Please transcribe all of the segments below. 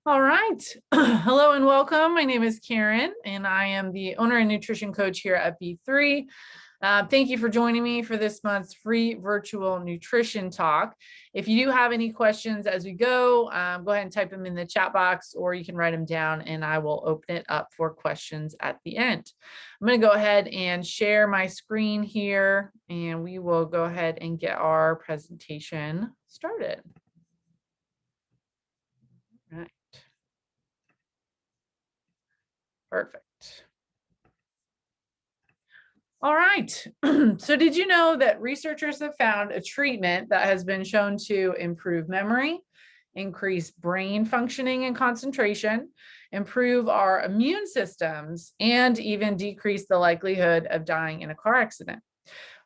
All right. Hello and welcome. My name is Karen, and I am the owner and nutrition coach here at B3. Thank you for joining me for this month's free virtual nutrition talk. If you do have any questions as we go ahead and type them in the chat box, or you can write them down and I will open it up for questions at the end. I'm going to go ahead and share my screen here, and we will go ahead and get our presentation started. All right. Perfect. All right. So did you know that researchers have found a treatment that has been shown to improve memory, increase brain functioning and concentration, improve our immune systems, and even decrease the likelihood of dying in a car accident?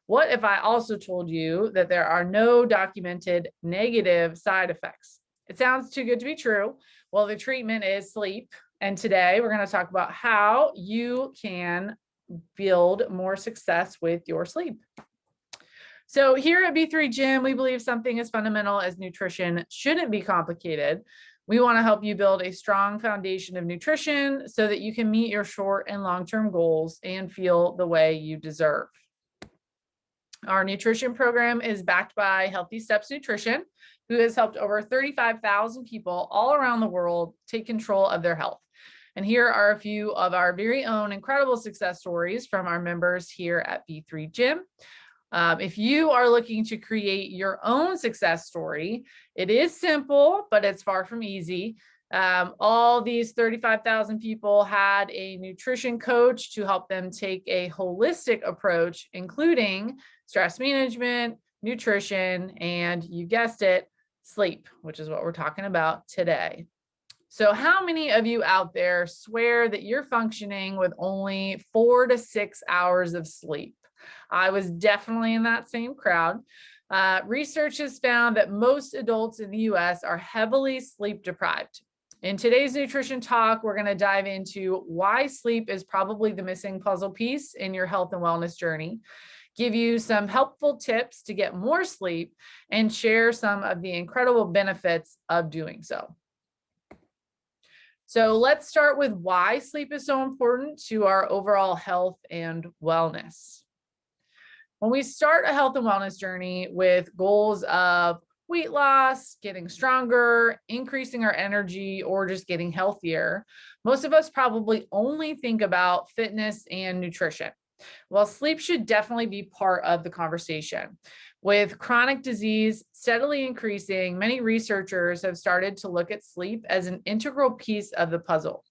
What if I also told you that there are no documented negative side effects? It sounds too good to be true. Well, the treatment is sleep. And today we're going to talk about how you can build more success with your sleep. So here at B3 Gym, we believe something as fundamental as nutrition shouldn't be complicated. We want to help you build a strong foundation of nutrition so that you can meet your short and long-term goals and feel the way you deserve. Our nutrition program is backed by Healthy Steps Nutrition, who has helped over 35,000 people all around the world take control of their health. And here are a few of our very own incredible success stories from our members here at B3 Gym. If you are looking to create your own success story, it is simple, but it's far from easy. All these 35,000 people had a nutrition coach to help them take a holistic approach, including stress management, nutrition, and you guessed it, sleep, which is what we're talking about today. So how many of you out there swear that you're functioning with only 4 to 6 hours of sleep? I was definitely in that same crowd. Research has found that most adults in the US are heavily sleep deprived. In today's nutrition talk, we're going to dive into why sleep is probably the missing puzzle piece in your health and wellness journey, give you some helpful tips to get more sleep, and share some of the incredible benefits of doing so. So let's start with why sleep is so important to our overall health and wellness. When we start a health and wellness journey with goals of weight loss, getting stronger, increasing our energy, or just getting healthier, most of us probably only think about fitness and nutrition. Well, sleep should definitely be part of the conversation. With chronic disease steadily increasing, many researchers have started to look at sleep as an integral piece of the puzzle.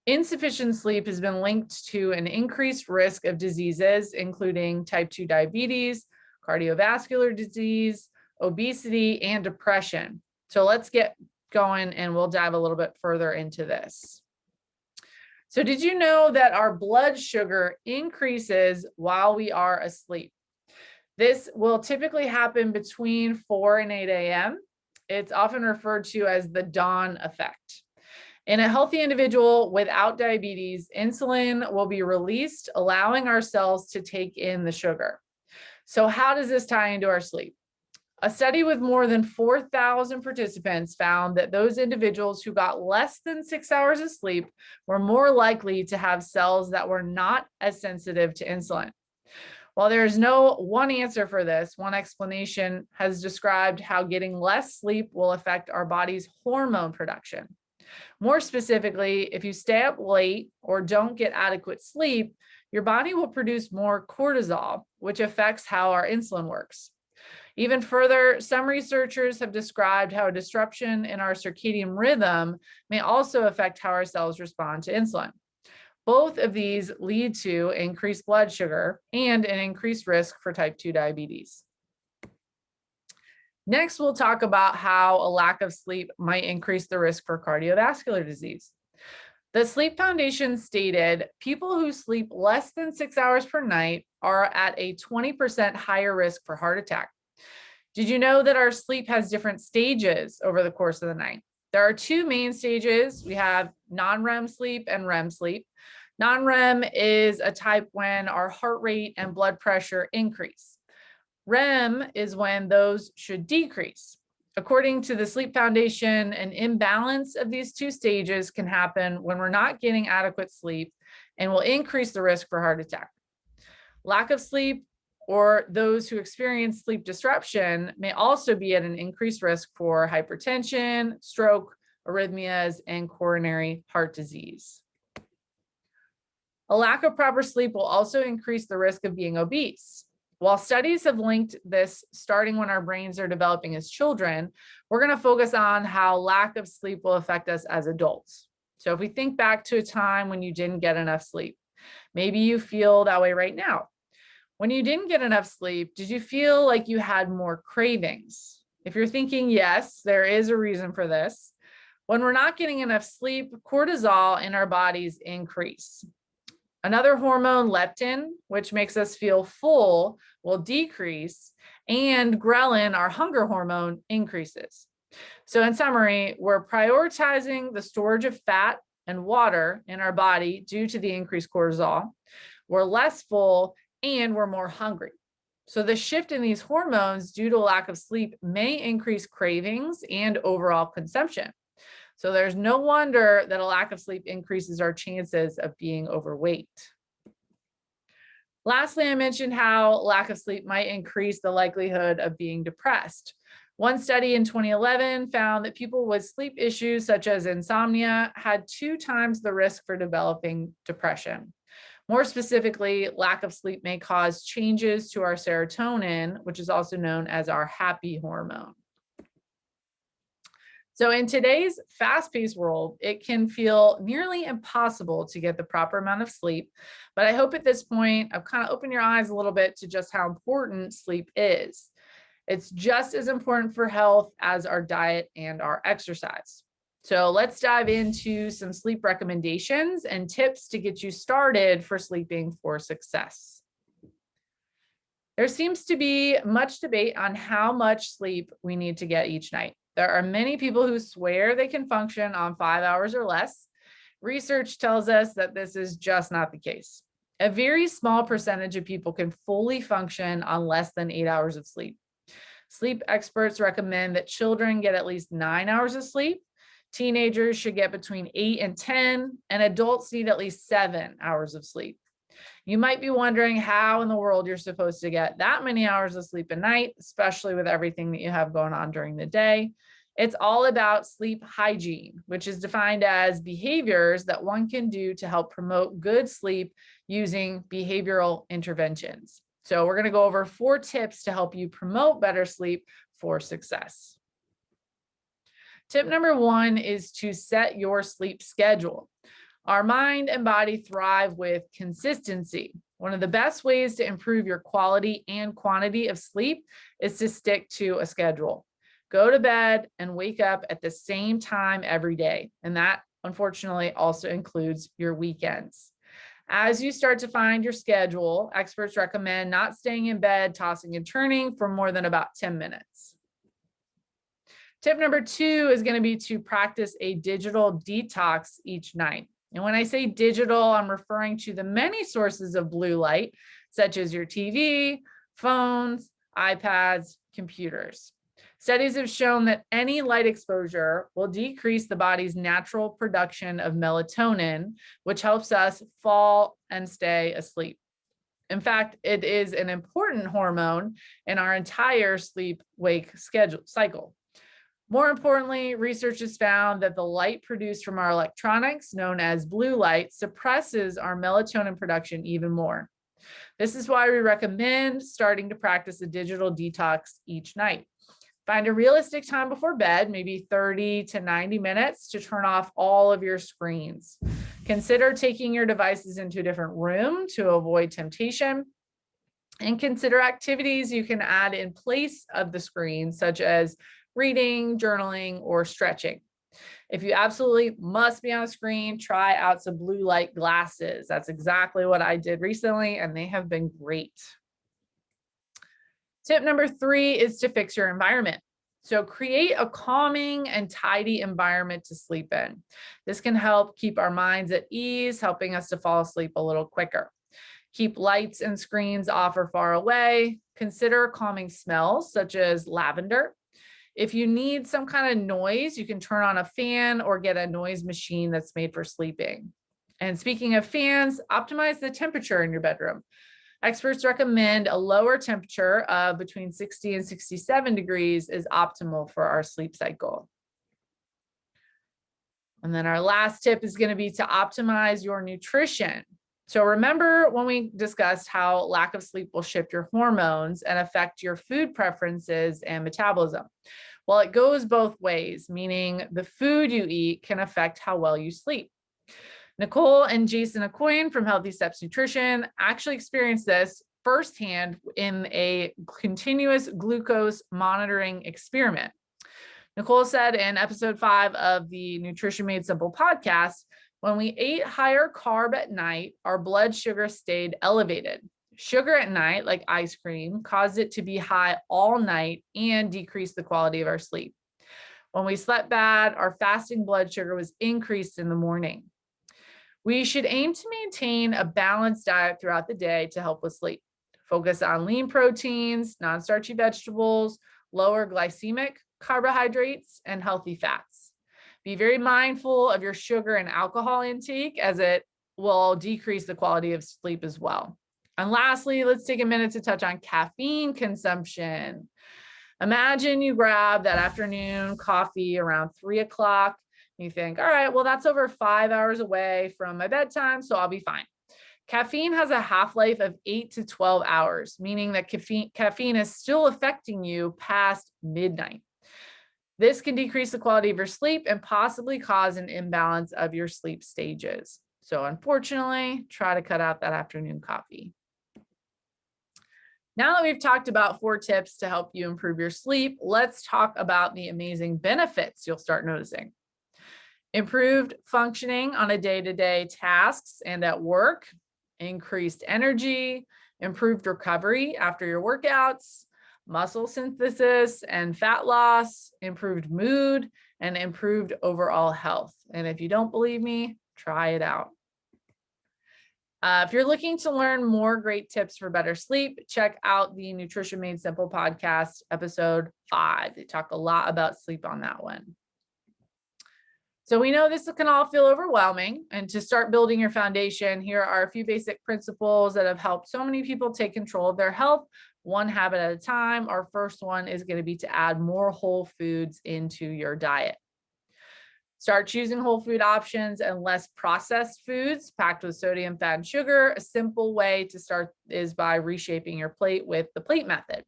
Insufficient sleep has been linked to an increased risk of diseases, including type 2 diabetes, cardiovascular disease, obesity, and depression. So let's get going and we'll dive a little bit further into this. So did you know that our blood sugar increases while we are asleep? This will typically happen between 4 and 8 a.m. It's often referred to as the dawn effect. In a healthy individual without diabetes, insulin will be released, allowing our cells to take in the sugar. So how does this tie into our sleep? A study with more than 4,000 participants found that those individuals who got less than 6 hours of sleep were more likely to have cells that were not as sensitive to insulin. While there is no one answer for this, one explanation has described how getting less sleep will affect our body's hormone production. More specifically, if you stay up late or don't get adequate sleep, your body will produce more cortisol, which affects how our insulin works. Even further, some researchers have described how a disruption in our circadian rhythm may also affect how our cells respond to insulin. Both of these lead to increased blood sugar and an increased risk for type 2 diabetes. Next, we'll talk about how a lack of sleep might increase the risk for cardiovascular disease. The Sleep Foundation stated people who sleep less than 6 hours per night are at a 20% higher risk for heart attack. Did you know that our sleep has different stages over the course of the night? There are two main stages. We have non-REM sleep and REM sleep. Non-REM is a type when our heart rate and blood pressure increase. REM is when those should decrease. According to the Sleep Foundation, an imbalance of these two stages can happen when we're not getting adequate sleep and will increase the risk for heart attack. Lack of sleep or those who experience sleep disruption may also be at an increased risk for hypertension, stroke, arrhythmias, and coronary heart disease. A lack of proper sleep will also increase the risk of being obese. While studies have linked this starting when our brains are developing as children, we're going to focus on how lack of sleep will affect us as adults. So if we think back to a time when you didn't get enough sleep, maybe you feel that way right now. When you didn't get enough sleep, did you feel like you had more cravings? If you're thinking yes, there is a reason for this. When we're not getting enough sleep, cortisol in our bodies increase. Another hormone, leptin, which makes us feel full, will decrease, and ghrelin, our hunger hormone, increases. So in summary, we're prioritizing the storage of fat and water in our body due to the increased cortisol. We're less full and we're more hungry. So the shift in these hormones due to lack of sleep may increase cravings and overall consumption. So there's no wonder that a lack of sleep increases our chances of being overweight. Lastly, I mentioned how lack of sleep might increase the likelihood of being depressed. One study in 2011 found that people with sleep issues such as insomnia had 2 times the risk for developing depression. More specifically, lack of sleep may cause changes to our serotonin, which is also known as our happy hormone. So in today's fast-paced world, it can feel nearly impossible to get the proper amount of sleep. But I hope at this point, I've kind of opened your eyes a little bit to just how important sleep is. It's just as important for health as our diet and our exercise. So let's dive into some sleep recommendations and tips to get you started for sleeping for success. There seems to be much debate on how much sleep we need to get each night. There are many people who swear they can function on 5 hours or less. Research tells us that this is just not the case. A very small percentage of people can fully function on less than 8 hours of sleep. Sleep experts recommend that children get at least 9 hours of sleep. Teenagers should get between 8 and 10, and adults need at least 7 hours of sleep. You might be wondering how in the world you're supposed to get that many hours of sleep a night, especially with everything that you have going on during the day. It's all about sleep hygiene, which is defined as behaviors that one can do to help promote good sleep using behavioral interventions. So we're going to go over 4 tips to help you promote better sleep for success. Tip number 1 is to set your sleep schedule. Our mind and body thrive with consistency. One of the best ways to improve your quality and quantity of sleep is to stick to a schedule. Go to bed and wake up at the same time every day. And that, unfortunately, also includes your weekends. As you start to find your schedule, experts recommend not staying in bed, tossing and turning for more than about 10 minutes. Tip number 2 is going to be to practice a digital detox each night. And when I say digital, I'm referring to the many sources of blue light, such as your TV, phones, iPads, computers. Studies have shown that any light exposure will decrease the body's natural production of melatonin, which helps us fall and stay asleep. In fact, it is an important hormone in our entire sleep-wake cycle. More importantly, research has found that the light produced from our electronics, known as blue light, suppresses our melatonin production even more. This is why we recommend starting to practice a digital detox each night. Find a realistic time before bed, maybe 30 to 90 minutes, to turn off all of your screens. Consider taking your devices into a different room to avoid temptation. And consider activities you can add in place of the screen, such as reading, journaling, or stretching. If you absolutely must be on a screen, try out some blue light glasses. That's exactly what I did recently, and they have been great. Tip number 3 is to fix your environment. So create a calming and tidy environment to sleep in. This can help keep our minds at ease, helping us to fall asleep a little quicker. Keep lights and screens off or far away. Consider calming smells such as lavender. If you need some kind of noise, you can turn on a fan or get a noise machine that's made for sleeping. And speaking of fans, optimize the temperature in your bedroom. Experts recommend a lower temperature of between 60 and 67 degrees is optimal for our sleep cycle. And then our last tip is going to be to optimize your nutrition. So remember when we discussed how lack of sleep will shift your hormones and affect your food preferences and metabolism? Well, it goes both ways, meaning the food you eat can affect how well you sleep. Nicole and Jason Aucoin from Healthy Steps Nutrition actually experienced this firsthand in a continuous glucose monitoring experiment. Nicole said in episode 5 of the Nutrition Made Simple podcast, when we ate higher carb at night, our blood sugar stayed elevated. Sugar at night, like ice cream, caused it to be high all night and decreased the quality of our sleep. When we slept bad, our fasting blood sugar was increased in the morning. We should aim to maintain a balanced diet throughout the day to help with sleep. Focus on lean proteins, non-starchy vegetables, lower glycemic carbohydrates, and healthy fats. Be very mindful of your sugar and alcohol intake, as it will decrease the quality of sleep as well. And lastly, let's take a minute to touch on caffeine consumption. Imagine you grab that afternoon coffee around 3 o'clock. You think, all right, well, that's over 5 hours away from my bedtime, so I'll be fine. Caffeine has a half-life of 8 to 12 hours, meaning that caffeine is still affecting you past midnight. This can decrease the quality of your sleep and possibly cause an imbalance of your sleep stages. So unfortunately, try to cut out that afternoon coffee. Now that we've talked about 4 tips to help you improve your sleep, let's talk about the amazing benefits you'll start noticing. Improved functioning on a day-to-day tasks and at work, increased energy, improved recovery after your workouts, muscle synthesis and fat loss, improved mood, and improved overall health. And if you don't believe me, try it out. If you're looking to learn more great tips for better sleep, check out the Nutrition Made Simple podcast, episode 5. They talk a lot about sleep on that one. So we know this can all feel overwhelming, and to start building your foundation, here are a few basic principles that have helped so many people take control of their health, one habit at a time. Our first one is going to be to add more whole foods into your diet. Start choosing whole food options and less processed foods packed with sodium, fat, and sugar. A simple way to start is by reshaping your plate with the plate method.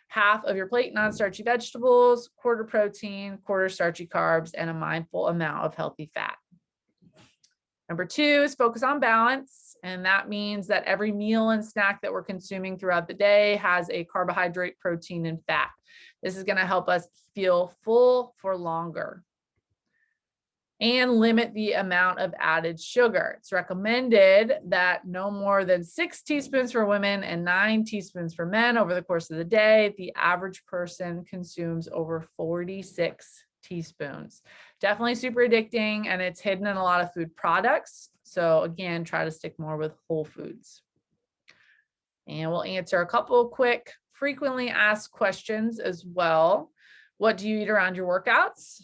Half of your plate non-starchy vegetables, quarter protein, quarter starchy carbs, and a mindful amount of healthy fat. Number 2 is focus on balance. And that means that every meal and snack that we're consuming throughout the day has a carbohydrate, protein, and fat. This is going to help us feel full for longer. And limit the amount of added sugar. It's recommended that no more than 6 teaspoons for women and 9 teaspoons for men over the course of the day. The average person consumes over 46 teaspoons. Definitely super addicting, and it's hidden in a lot of food products. So again, try to stick more with whole foods. And we'll answer a couple of quick frequently asked questions as well. What do you eat around your workouts?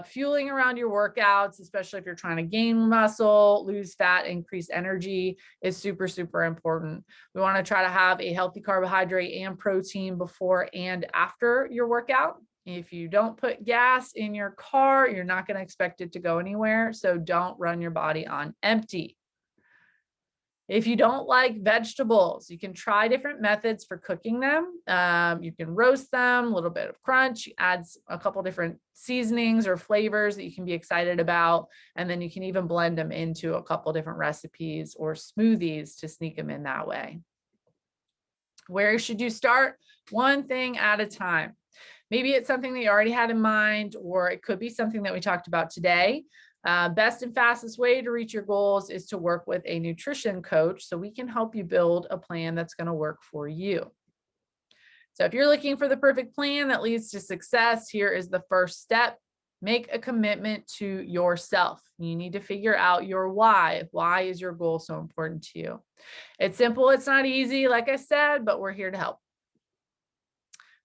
Fueling around your workouts, especially if you're trying to gain muscle, lose fat, increase energy, is super, super important. We want to try to have a healthy carbohydrate and protein before and after your workout. If you don't put gas in your car, you're not going to expect it to go anywhere. So don't run your body on empty. If you don't like vegetables, you can try different methods for cooking them. You can roast them, a little bit of crunch, add a couple different seasonings or flavors that you can be excited about. And then you can even blend them into a couple different recipes or smoothies to sneak them in that way. Where should you start? One thing at a time. Maybe it's something that you already had in mind, or it could be something that we talked about today. Best and fastest way to reach your goals is to work with a nutrition coach so we can help you build a plan that's going to work for you. So if you're looking for the perfect plan that leads to success, here is the first step. Make a commitment to yourself. You need to figure out your why. Why is your goal so important to you? It's simple. It's not easy, like I said, but we're here to help.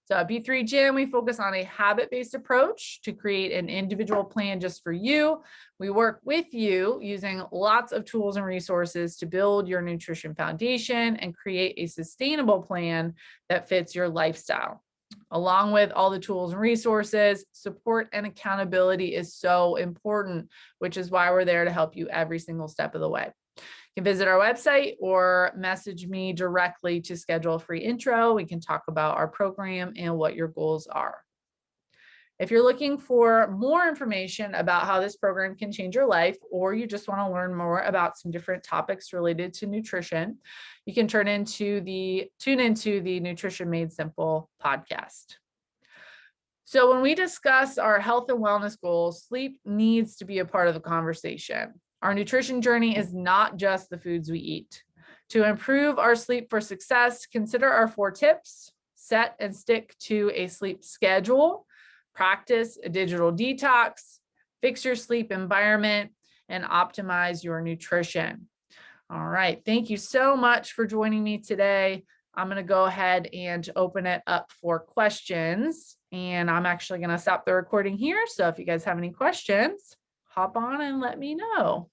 So at B3 Gym, we focus on a habit-based approach to create an individual plan just for you. We work with you using lots of tools and resources to build your nutrition foundation and create a sustainable plan that fits your lifestyle. Along with all the tools and resources, support and accountability is so important, which is why we're there to help you every single step of the way. You can visit our website or message me directly to schedule a free intro. We can talk about our program and what your goals are. If you're looking for more information about how this program can change your life, or you just want to learn more about some different topics related to nutrition, you can tune into the Nutrition Made Simple podcast. So when we discuss our health and wellness goals, sleep needs to be a part of the conversation. Our nutrition journey is not just the foods we eat. To improve our sleep for success, consider our 4 tips: set and stick to a sleep schedule, practice a digital detox, fix your sleep environment, and optimize your nutrition. All right. Thank you so much for joining me today. I'm going to go ahead and open it up for questions. And I'm actually going to stop the recording here. So if you guys have any questions, hop on and let me know.